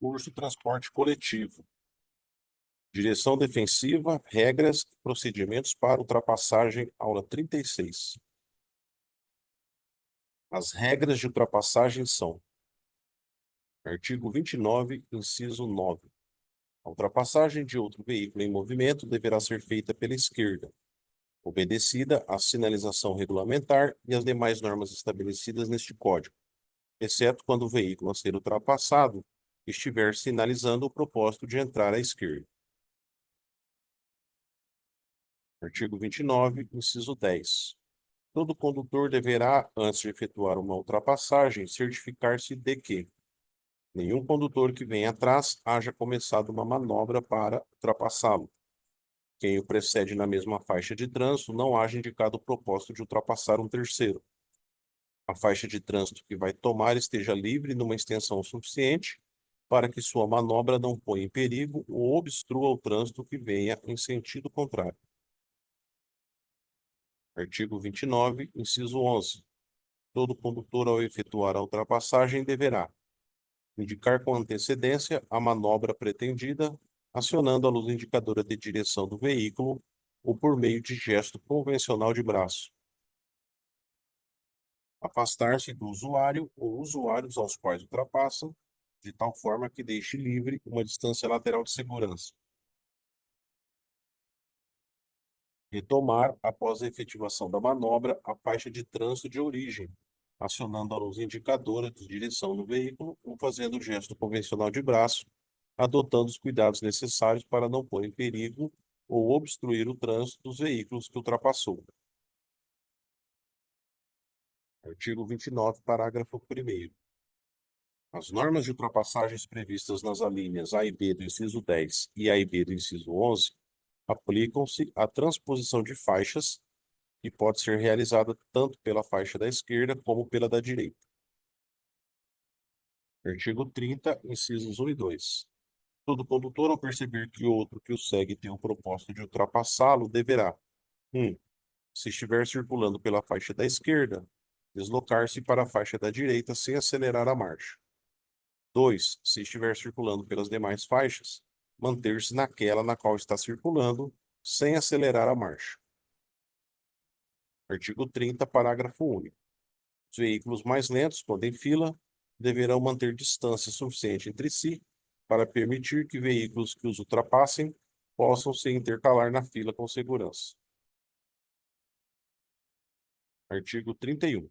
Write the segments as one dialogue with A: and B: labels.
A: Curso Transporte Coletivo. Direção defensiva, regras e procedimentos para ultrapassagem, aula 36. As regras de ultrapassagem são: artigo 29, inciso 9. A ultrapassagem de outro veículo em movimento deverá ser feita pela esquerda, obedecida a sinalização regulamentar e as demais normas estabelecidas neste Código, exceto quando o veículo a ser ultrapassado estiver sinalizando o propósito de entrar à esquerda. Artigo 29, inciso 10. Todo condutor deverá, antes de efetuar uma ultrapassagem, certificar-se de que nenhum condutor que venha atrás haja começado uma manobra para ultrapassá-lo. Quem o precede na mesma faixa de trânsito não haja indicado o propósito de ultrapassar um terceiro. A faixa de trânsito que vai tomar esteja livre numa extensão suficiente para que sua manobra não ponha em perigo ou obstrua o trânsito que venha em sentido contrário. Artigo 29, inciso 11. Todo condutor, ao efetuar a ultrapassagem, deverá indicar com antecedência a manobra pretendida, acionando a luz indicadora de direção do veículo ou por meio de gesto convencional de braço. Afastar-se do usuário ou usuários aos quais ultrapassam, de tal forma que deixe livre uma distância lateral de segurança. Retomar, após a efetivação da manobra, a faixa de trânsito de origem, acionando a luz indicadora de direção do veículo ou fazendo o gesto convencional de braço, adotando os cuidados necessários para não pôr em perigo ou obstruir o trânsito dos veículos que ultrapassou. Artigo 29, parágrafo 1º. As normas de ultrapassagens previstas nas alíneas A e B do inciso 10 e A e B do inciso 11 aplicam-se à transposição de faixas, que pode ser realizada tanto pela faixa da esquerda como pela da direita. Artigo 30, incisos 1 e 2. Todo condutor, ao perceber que outro que o segue tem o propósito de ultrapassá-lo, deverá: 1. Se estiver circulando pela faixa da esquerda, deslocar-se para a faixa da direita sem acelerar a marcha. 2. Se estiver circulando pelas demais faixas, manter-se naquela na qual está circulando, sem acelerar a marcha. Artigo 30, parágrafo único. Os veículos mais lentos, quando em fila, deverão manter distância suficiente entre si para permitir que veículos que os ultrapassem possam se intercalar na fila com segurança. Artigo 31.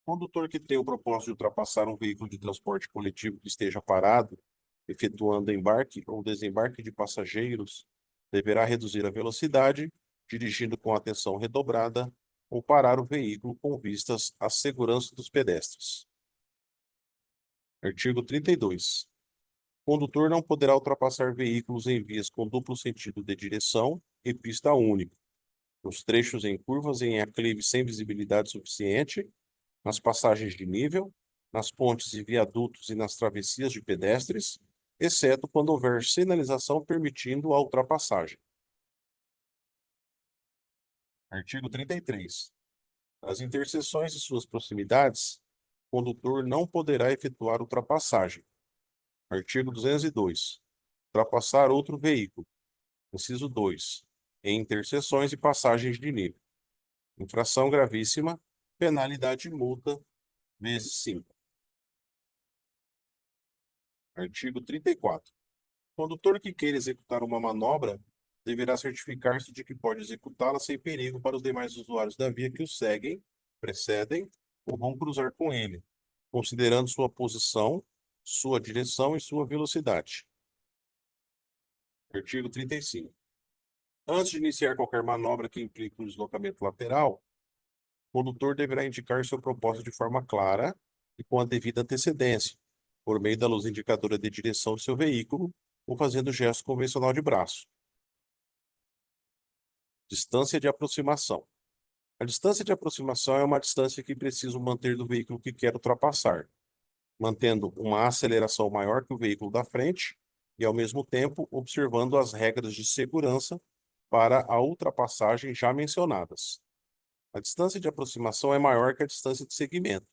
A: Condutor que tenha o propósito de ultrapassar um veículo de transporte coletivo que esteja parado, efetuando embarque ou desembarque de passageiros, deverá reduzir a velocidade, dirigindo com atenção redobrada, ou parar o veículo com vistas à segurança dos pedestres. Artigo 32. O condutor não poderá ultrapassar veículos em vias com duplo sentido de direção e pista única, nos trechos em curvas e em aclive sem visibilidade suficiente, nas passagens de nível, nas pontes e viadutos e nas travessias de pedestres, exceto quando houver sinalização permitindo a ultrapassagem. Artigo 33. Nas interseções e suas proximidades, o condutor não poderá efetuar ultrapassagem. Artigo 202. Ultrapassar outro veículo. Inciso 2. Em interseções e passagens de nível. Infração gravíssima, penalidade de multa, vezes 5. Artigo 34. O condutor que queira executar uma manobra deverá certificar-se de que pode executá-la sem perigo para os demais usuários da via que o seguem, precedem ou vão cruzar com ele, considerando sua posição, sua direção e sua velocidade. Artigo 35. Antes de iniciar qualquer manobra que implique um deslocamento lateral, o condutor deverá indicar seu propósito de forma clara e com a devida antecedência, por meio da luz indicadora de direção de seu veículo ou fazendo gesto convencional de braço. Distância de aproximação. A distância de aproximação é uma distância que preciso manter do veículo que quero ultrapassar, mantendo uma aceleração maior que o veículo da frente e, ao mesmo tempo, observando as regras de segurança para a ultrapassagem já mencionadas. A distância de aproximação é maior que a distância de segmento.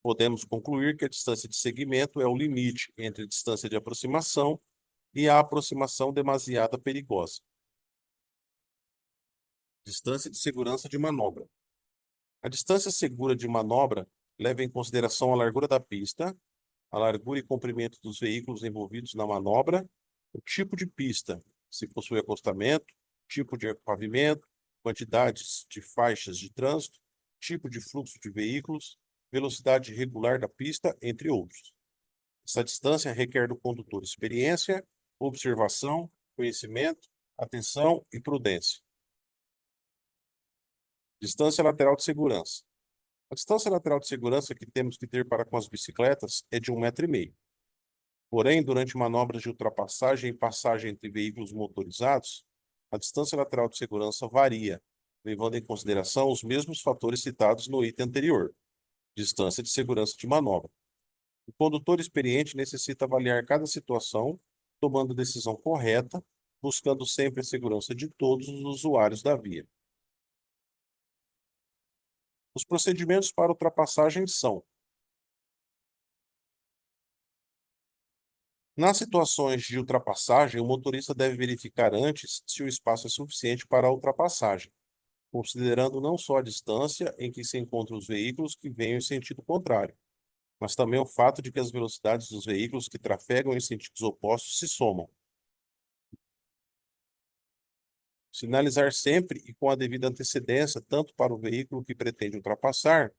A: Podemos concluir que a distância de segmento é o limite entre a distância de aproximação e a aproximação demasiada perigosa. Distância de segurança de manobra. A distância segura de manobra leva em consideração a largura da pista, a largura e comprimento dos veículos envolvidos na manobra, o tipo de pista, se possui acostamento, tipo de pavimento, quantidades de faixas de trânsito, tipo de fluxo de veículos, velocidade regular da pista, entre outros. Essa distância requer do condutor experiência, observação, conhecimento, atenção e prudência. Distância lateral de segurança. A distância lateral de segurança que temos que ter para com as bicicletas é de 1,5 m. Porém, durante manobras de ultrapassagem e passagem entre veículos motorizados, a distância lateral de segurança varia, levando em consideração os mesmos fatores citados no item anterior, distância de segurança de manobra. O condutor experiente necessita avaliar cada situação, tomando a decisão correta, buscando sempre a segurança de todos os usuários da via. Os procedimentos para ultrapassagem são: nas situações de ultrapassagem, o motorista deve verificar antes se o espaço é suficiente para a ultrapassagem, considerando não só a distância em que se encontram os veículos que venham em sentido contrário, mas também o fato de que as velocidades dos veículos que trafegam em sentidos opostos se somam. Sinalizar sempre e com a devida antecedência, tanto para o veículo que pretende ultrapassar,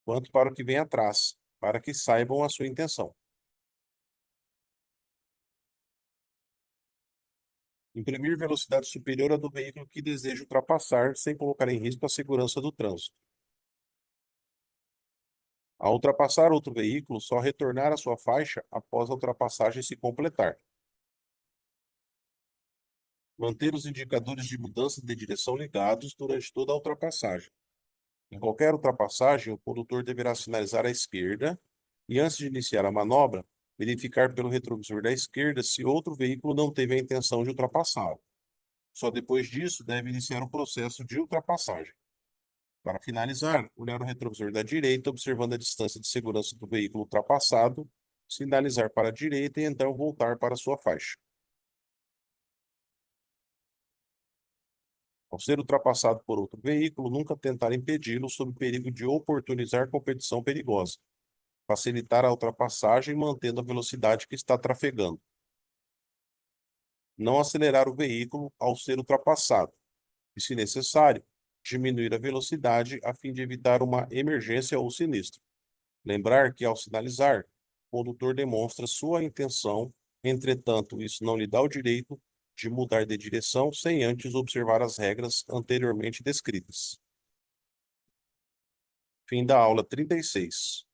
A: quanto para o que vem atrás, para que saibam a sua intenção. Imprimir velocidade superior à do veículo que deseja ultrapassar, sem colocar em risco a segurança do trânsito. Ao ultrapassar outro veículo, só retornar à sua faixa após a ultrapassagem se completar. Manter os indicadores de mudança de direção ligados durante toda a ultrapassagem. Em qualquer ultrapassagem, o condutor deverá sinalizar à esquerda e, antes de iniciar a manobra, verificar pelo retrovisor da esquerda se outro veículo não teve a intenção de ultrapassá-lo. Só depois disso deve iniciar o processo de ultrapassagem. Para finalizar, olhar o retrovisor da direita, observando a distância de segurança do veículo ultrapassado, sinalizar para a direita e então voltar para sua faixa. Ao ser ultrapassado por outro veículo, nunca tentar impedi-lo sob perigo de oportunizar competição perigosa. Facilitar a ultrapassagem mantendo a velocidade que está trafegando. Não acelerar o veículo ao ser ultrapassado. E, se necessário, diminuir a velocidade a fim de evitar uma emergência ou sinistro. Lembrar que, ao sinalizar, o condutor demonstra sua intenção, entretanto, isso não lhe dá o direito de mudar de direção sem antes observar as regras anteriormente descritas. Fim da aula 36.